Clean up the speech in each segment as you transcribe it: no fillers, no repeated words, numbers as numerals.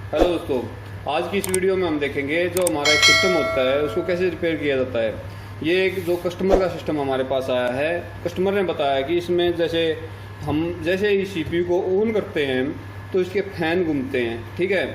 Hello दोस्तों, आज की इस वीडियो में हम देखेंगे जो हमारा एक सिस्टम होता है उसको कैसे रिपेयर किया जाता है। ये एक जो कस्टमर का सिस्टम हमारे पास आया है, कस्टमर ने बताया कि इसमें जैसे ही सीपीयू को ऑन करते हैं तो इसके फ़ैन घूमते हैं। ठीक है,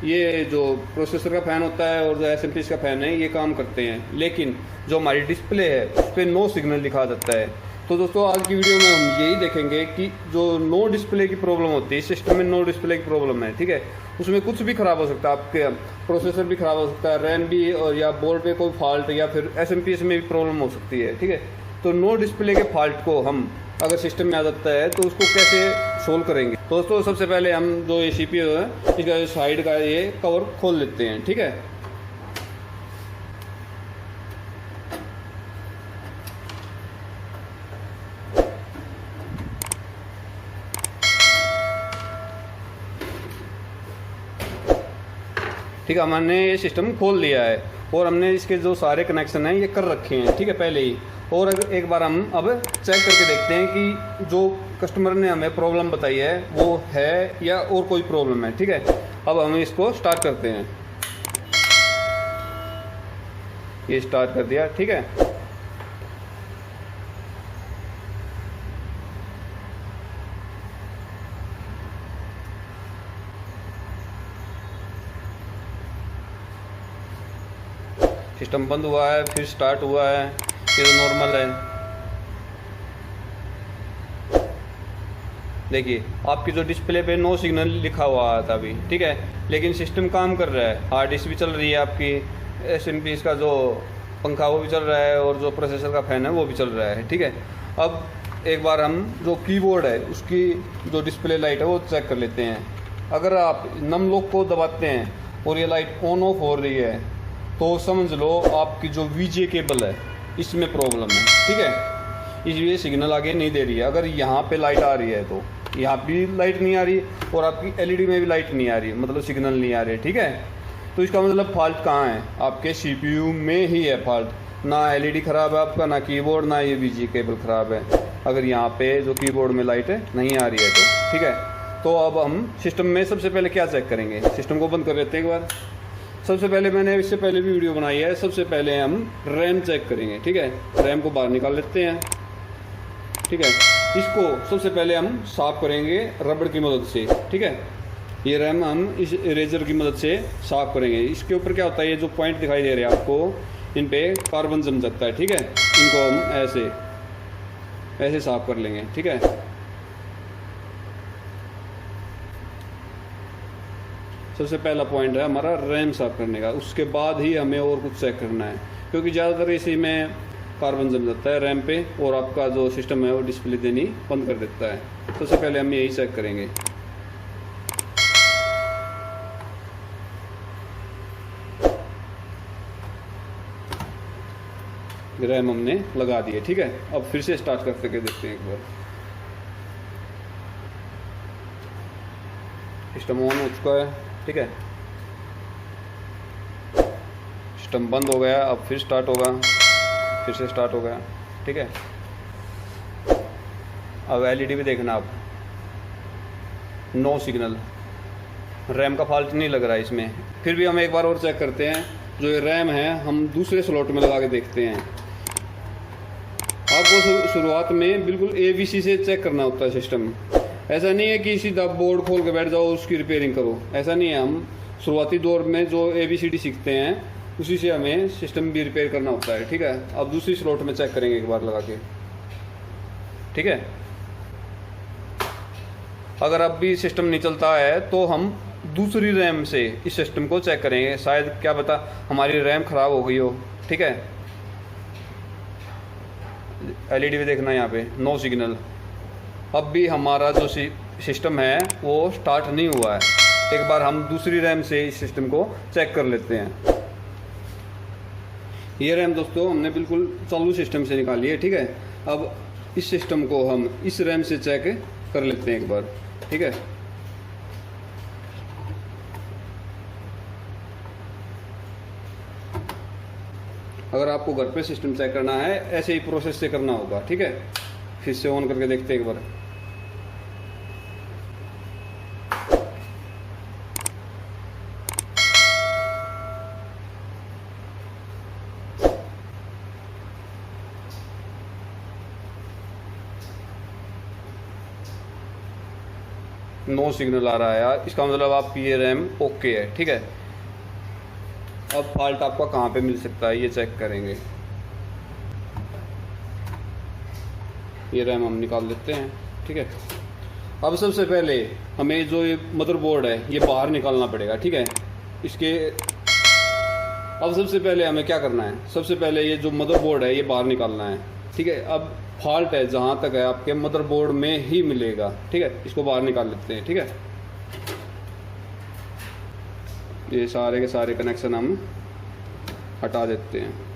ये जो प्रोसेसर का फ़ैन होता है और जो एसएमपी का फ़ैन है ये काम करते हैं, लेकिन जो हमारी डिस्प्ले है उस पर नो सिग्नल लिखा जाता है। तो दोस्तों आज की वीडियो में हम यही देखेंगे कि जो नो डिस्प्ले की प्रॉब्लम होती है, सिस्टम में नो डिस्प्ले की प्रॉब्लम है, ठीक है, उसमें कुछ भी ख़राब हो सकता है, आपके प्रोसेसर भी ख़राब हो सकता है, रैम भी, और या बोर्ड पे कोई फॉल्ट या फिर एसएमपीएस में भी प्रॉब्लम हो सकती है। ठीक है, तो नो डिस्प्ले के फॉल्ट को हम अगर सिस्टम में आ जाता है तो उसको कैसे सोल्व करेंगे। तो दोस्तों सबसे पहले हम जो ये CPU है इसका साइड का ये कवर खोल लेते हैं। ठीक है, ठीक है, हमने ये सिस्टम खोल लिया है और हमने इसके जो सारे कनेक्शन हैं ये कर रखे हैं। ठीक है, पहले ही। और अगर एक बार हम अब चेक करके देखते हैं कि जो कस्टमर ने हमें प्रॉब्लम बताई है वो है या और कोई प्रॉब्लम है। ठीक है, अब हम इसको स्टार्ट करते हैं। ये स्टार्ट कर दिया। ठीक है, सिस्टम बंद हुआ है, फिर स्टार्ट हुआ है, ये तो नॉर्मल है। देखिए आपकी जो डिस्प्ले पे नो सिग्नल लिखा हुआ था अभी, ठीक है, लेकिन सिस्टम काम कर रहा है, हार्ड डिस्क भी चल रही है, आपकी एसएमपी का जो पंखा वो भी चल रहा है और जो प्रोसेसर का फ़ैन है वो भी चल रहा है। ठीक है, अब एक बार हम जो कीबोर्ड है उसकी जो डिस्प्ले लाइट है वो चेक कर लेते हैं। अगर आप नम लॉक को दबाते हैं और ये लाइट ऑन ऑफ हो रही है तो समझ लो आपकी जो वीजे केबल है इसमें प्रॉब्लम है। ठीक है, इसलिए सिग्नल आगे नहीं दे रही है। अगर यहाँ पे लाइट आ रही है तो यहाँ भी लाइट नहीं आ रही और आपकी एलईडी में भी लाइट नहीं आ रही, मतलब सिग्नल नहीं आ रही। ठीक है, तो इसका मतलब फॉल्ट कहाँ है, आपके सीपीयू में ही है फॉल्ट। ना एलईडी ख़राब है आपका, ना कीबोर्ड, ना ये वीजे केबल ख़राब है। अगर यहाँ पे जो कीबोर्ड में लाइट है नहीं आ रही है तो ठीक है। तो अब हम सिस्टम में सबसे पहले क्या चेक करेंगे, सिस्टम को बंद कर लेते हैं एक बार। सबसे पहले मैंने इससे पहले भी वीडियो बनाई है, सबसे पहले हम रैम चेक करेंगे। ठीक है, रैम को बाहर निकाल लेते हैं। ठीक है, इसको सबसे पहले हम साफ़ करेंगे रबड़ की मदद से। ठीक है, ये रैम हम इस इरेजर की मदद से साफ़ करेंगे। इसके ऊपर क्या होता है, ये जो पॉइंट दिखाई दे रहे हैं आपको, इन पे कार्बन जम सकता है। ठीक है, इनको हम ऐसे साफ़ कर लेंगे। ठीक है, सबसे पहला पॉइंट है हमारा रैम साफ़ करने का, उसके बाद ही हमें और कुछ चेक करना है, क्योंकि ज़्यादातर इसी में कार्बन जम जाता है रैम पे और आपका जो सिस्टम है वो डिस्प्ले देनी बंद कर देता है। सबसे पहले हम यही चेक करेंगे। रैम हमने लगा दी है। ठीक है, अब फिर से स्टार्ट करके देखते हैं एक बार। सिस्टम ऑन हो चुका है। ठीक है, सिस्टम बंद हो गया, अब फिर स्टार्ट होगा, फिर से स्टार्ट हो गया। ठीक है, अब एलईडी भी देखना आप, नो सिग्नल, रैम का फॉल्ट नहीं लग रहा है इसमें। फिर भी हम एक बार और चेक करते हैं। जो ये रैम है हम दूसरे स्लॉट में लगा के देखते हैं। आपको शुरुआत में बिल्कुल ABC से चेक करना होता है सिस्टम। ऐसा नहीं है कि सीधा बोर्ड खोल के बैठ जाओ उसकी रिपेयरिंग करो, ऐसा नहीं है। हम शुरुआती दौर में जो ABCD सीखते हैं उसी से हमें सिस्टम भी रिपेयर करना होता है। ठीक है, अब दूसरी स्लॉट में चेक करेंगे एक बार लगा के। ठीक है, अगर अब भी सिस्टम नहीं चलता है तो हम दूसरी रैम से इस सिस्टम को चेक करेंगे, शायद क्या पता हमारी रैम ख़राब हो गई हो। ठीक है, एलईडी भी देखना यहाँ पे, नो सिग्नल। अब भी हमारा जो सिस्टम है वो स्टार्ट नहीं हुआ है। एक बार हम दूसरी रैम से इस सिस्टम को चेक कर लेते हैं। ये रैम दोस्तों हमने बिल्कुल चालू सिस्टम से निकाली है। ठीक है, अब इस सिस्टम को हम इस रैम से चेक कर लेते हैं एक बार। ठीक है, अगर आपको घर पे सिस्टम चेक करना है ऐसे ही प्रोसेस से करना होगा। ठीक है, फिर से ऑन करके देखते हैं एक बार। नो सिग्नल आ रहा है यार, इसका मतलब आपकी ये रैम ओके है, ठीक है। अब फॉल्ट आपका कहाँ पे मिल सकता है ये चेक करेंगे। ये रैम हम निकाल लेते हैं, ठीक है। अब सबसे पहले हमें जो ये मदरबोर्ड है ये बाहर निकालना पड़ेगा, ठीक है। इसके अब सबसे पहले हमें क्या करना है, सबसे पहले ये जो मदरबोर्ड है ये बाहर निकालना है, ठीक है। अब फॉल्ट है जहाँ तक है आपके मदरबोर्ड में ही मिलेगा, ठीक है। इसको बाहर निकाल लेते हैं, ठीक है। ये सारे के सारे कनेक्शन हम हटा देते हैं।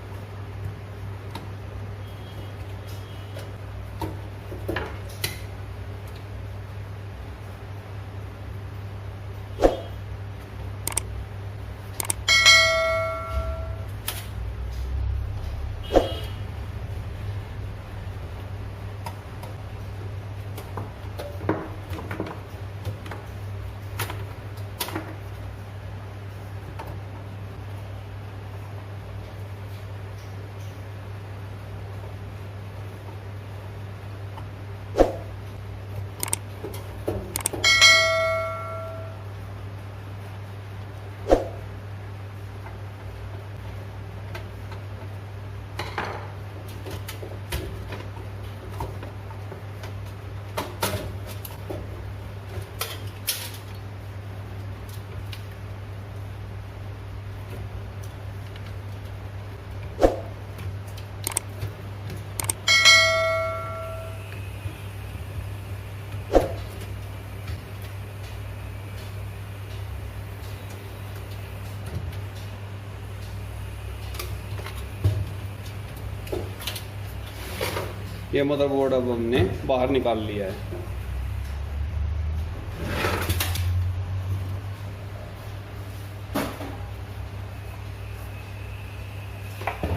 ये मदरबोर्ड अब हमने बाहर निकाल लिया है।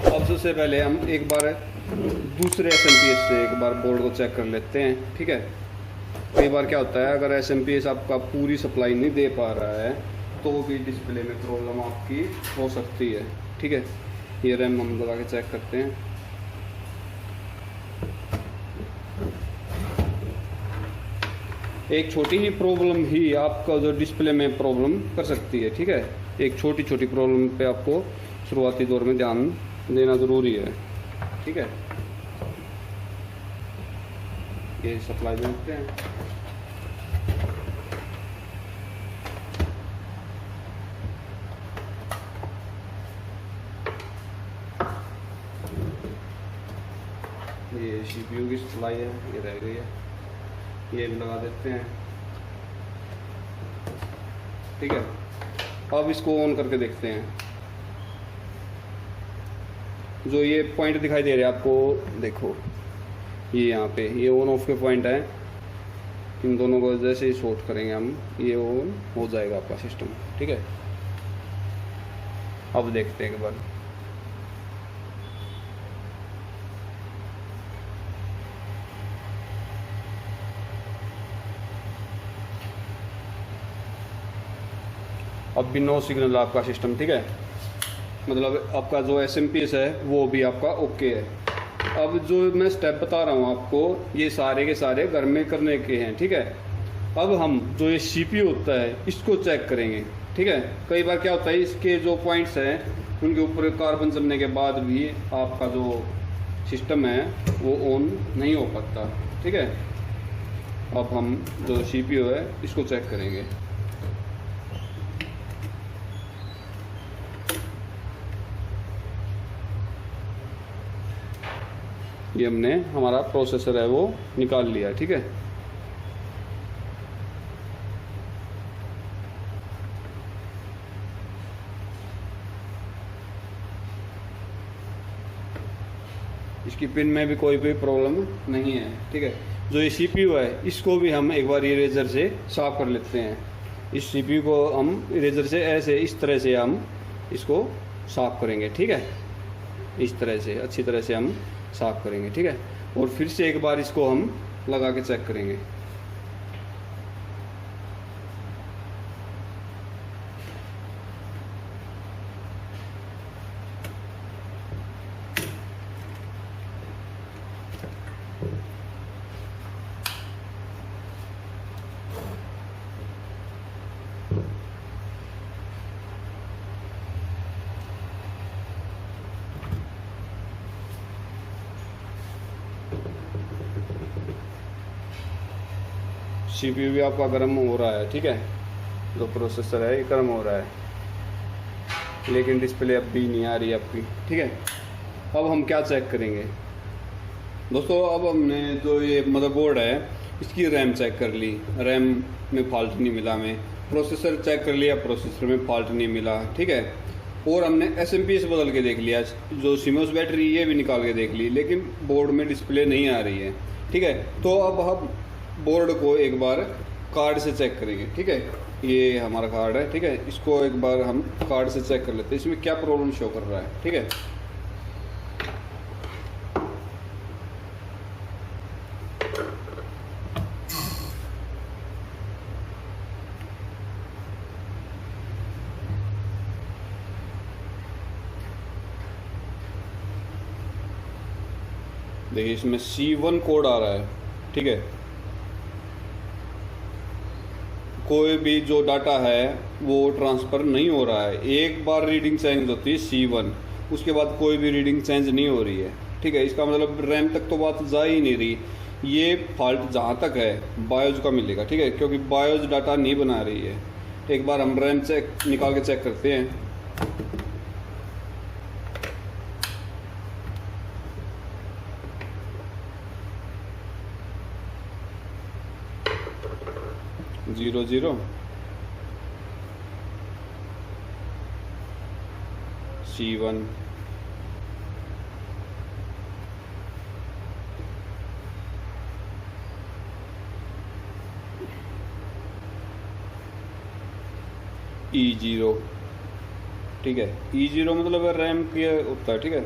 अब सबसे पहले हम एक बार दूसरे एसएमपीएस से एक बार बोर्ड को चेक कर लेते हैं, ठीक है। कई बार क्या होता है, अगर एसएमपीएस आपका पूरी सप्लाई नहीं दे पा रहा है तो भी डिस्प्ले में प्रॉब्लम आपकी हो सकती है, ठीक है। ये रैम हम लगा के चेक करते हैं। एक छोटी ही प्रॉब्लम ही आपका जो डिस्प्ले में प्रॉब्लम कर सकती है, ठीक है। एक छोटी छोटी प्रॉब्लम पे आपको शुरुआती दौर में ध्यान देना ज़रूरी है, ठीक है। ये सप्लाई देखते हैं। ये सीपीयू की सप्लाई है, ये रह गई है, ये भी लगा देते हैं, ठीक है। अब इसको ऑन करके देखते हैं। जो ये पॉइंट दिखाई दे रहे हैं आपको, देखो ये यहाँ पे ये ऑन ऑफ के पॉइंट है। इन दोनों को जैसे ही शॉर्ट करेंगे हम, ये ऑन हो जाएगा आपका सिस्टम, ठीक है। अब देखते हैं एक बार। अब भी नो सिग्नल आपका सिस्टम, ठीक है। मतलब आपका जो एसएमपीएस है वो भी आपका ओके है। अब जो मैं स्टेप बता रहा हूँ आपको, ये सारे के सारे घर में करने के हैं, ठीक है। अब हम जो ये सीपीयू होता है इसको चेक करेंगे, ठीक है। कई बार क्या होता है, इसके जो पॉइंट्स हैं उनके ऊपर कार्बन जमने के बाद भी आपका जो सिस्टम है वो ऑन नहीं हो पाता, ठीक है। अब हम जो सीपीयू है इसको चेक करेंगे। ये हमने हमारा प्रोसेसर है वो निकाल लिया, ठीक है। इसकी पिन में भी कोई भी प्रॉब्लम नहीं है, ठीक है। जो ये सीपीयू है इसको भी हम एक बार इरेजर से साफ कर लेते हैं। इस सीपीयू को हम इरेजर से ऐसे इस तरह से हम इसको साफ करेंगे, ठीक है। इस तरह से अच्छी तरह से हम साफ करेंगे, ठीक है। और फिर से एक बार इसको हम लगा के चेक करेंगे। CPU भी आपका गर्म हो रहा है, ठीक है, जो प्रोसेसर है ये गर्म हो रहा है, लेकिन डिस्प्ले अब भी नहीं आ रही है आपकी, ठीक है। अब हम क्या चेक करेंगे दोस्तों, अब हमने जो ये मदरबोर्ड है इसकी रैम चेक कर ली, रैम में फॉल्ट नहीं मिला, हमें प्रोसेसर चेक कर लिया, प्रोसेसर में फॉल्ट नहीं मिला, ठीक है। और हमने SMPS बदल के देख लिया, जो CMOS बैटरी ये भी निकाल के देख ली, लेकिन बोर्ड में डिस्प्ले नहीं आ रही है, ठीक है। तो अब हम बोर्ड को एक बार कार्ड से चेक करेंगे, ठीक है। ये हमारा कार्ड है, ठीक है, इसको एक बार हम कार्ड से चेक कर लेते हैं, इसमें क्या प्रॉब्लम शो कर रहा है, ठीक है। देखिए इसमें C1 कोड आ रहा है, ठीक है। कोई भी जो डाटा है वो ट्रांसफ़र नहीं हो रहा है, एक बार रीडिंग चेंज होती है C1, उसके बाद कोई भी रीडिंग चेंज नहीं हो रही है, ठीक है। इसका मतलब रैम तक तो बात जा ही नहीं रही, ये फॉल्ट जहाँ तक है बायोज का मिलेगा, ठीक है, क्योंकि बायोज डाटा नहीं बना रही है। एक बार हम रैम चेक निकाल के चेक करते हैं। जीरो जीरो C1 E0, ठीक है। E0 मतलब रैम क्या होता है, ठीक है।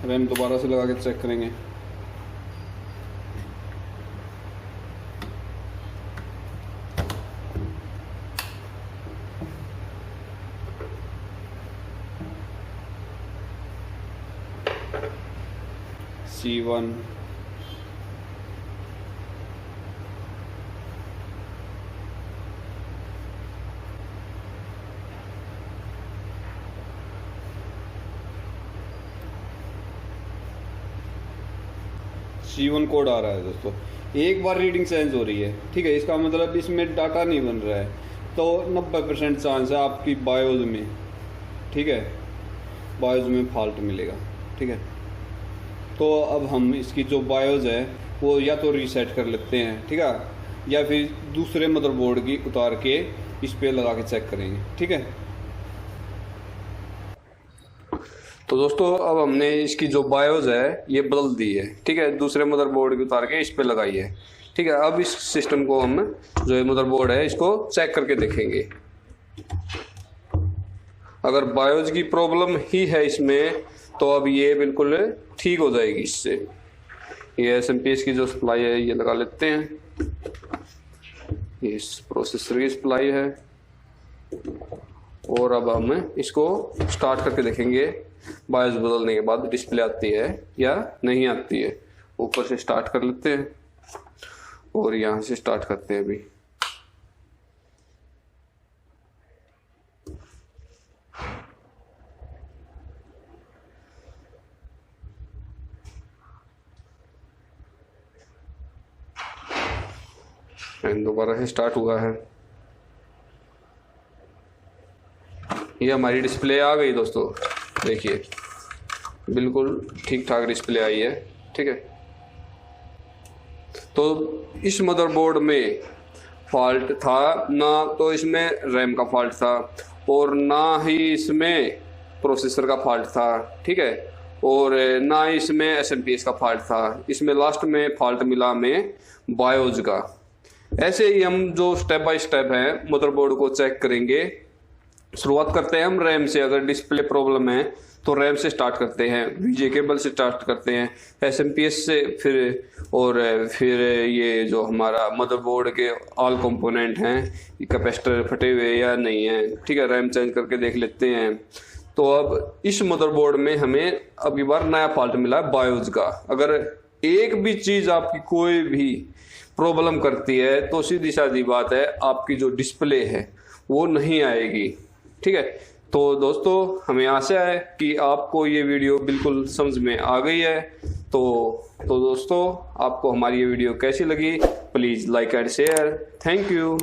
रैम दोबारा से लगा के चेक करेंगे। C1 C1 कोड आ रहा है दोस्तों, एक बार रीडिंग चेंज हो रही है, ठीक है। इसका मतलब इसमें डाटा नहीं बन रहा है, तो 90% चांस है आपकी बायोज में, ठीक है, बायोज में फॉल्ट मिलेगा, ठीक है। तो अब हम इसकी जो बायोज है वो या तो रीसेट कर लेते हैं, ठीक है, या फिर दूसरे मदरबोर्ड की उतार के इस पे लगा के चेक करेंगे, ठीक है। तो दोस्तों अब हमने इसकी जो बायोज है ये बदल दी है, ठीक है, दूसरे मदरबोर्ड की उतार के इस पे लगाई है, ठीक है। अब इस सिस्टम को हम जो मदरबोर्ड है इसको चेक करके देखेंगे। अगर बायोज की प्रॉब्लम ही है इसमें तो अब ये बिल्कुल ठीक हो जाएगी इससे। ये SMPS की जो सप्लाई है ये लगा लेते हैं, ये प्रोसेसर की सप्लाई है, और अब हम इसको स्टार्ट करके देखेंगे बायोस बदलने के बाद डिस्प्ले आती है या नहीं आती है। ऊपर से स्टार्ट कर लेते हैं और यहाँ से स्टार्ट करते हैं अभी। दोबारा से स्टार्ट हुआ है, ये हमारी डिस्प्ले आ गई दोस्तों, देखिए बिल्कुल ठीक ठाक डिस्प्ले आई है, ठीक है। तो इस मदरबोर्ड में फॉल्ट था ना, तो इसमें रैम का फॉल्ट था और ना ही इसमें प्रोसेसर का फॉल्ट था, ठीक है, और ना ही इसमें SMPS का फॉल्ट था। इसमें लास्ट में फॉल्ट मिला हमें बायोज का। ऐसे ही हम जो स्टेप बाय स्टेप है मदरबोर्ड को चेक करेंगे। शुरुआत करते हैं हम रैम से। अगर डिस्प्ले प्रॉब्लम है तो रैम से स्टार्ट करते हैं, VGA केबल से स्टार्ट करते हैं, SMPS से, फिर ये जो हमारा मदरबोर्ड के ऑल कंपोनेंट हैं, कैपेसिटर फटे हुए या नहीं है, ठीक है, रैम चेंज करके देख लेते हैं। तो अब इस मदरबोर्ड में हमें अब की बार नया फॉल्ट मिला है बायोज का। अगर एक भी चीज आपकी कोई भी प्रॉब्लम करती है तो सीधी सादी बात है आपकी जो डिस्प्ले है वो नहीं आएगी, ठीक है। तो दोस्तों हमें आशा है कि आपको ये वीडियो बिल्कुल समझ में आ गई है। तो दोस्तों आपको हमारी ये वीडियो कैसी लगी please like and share. Thank you.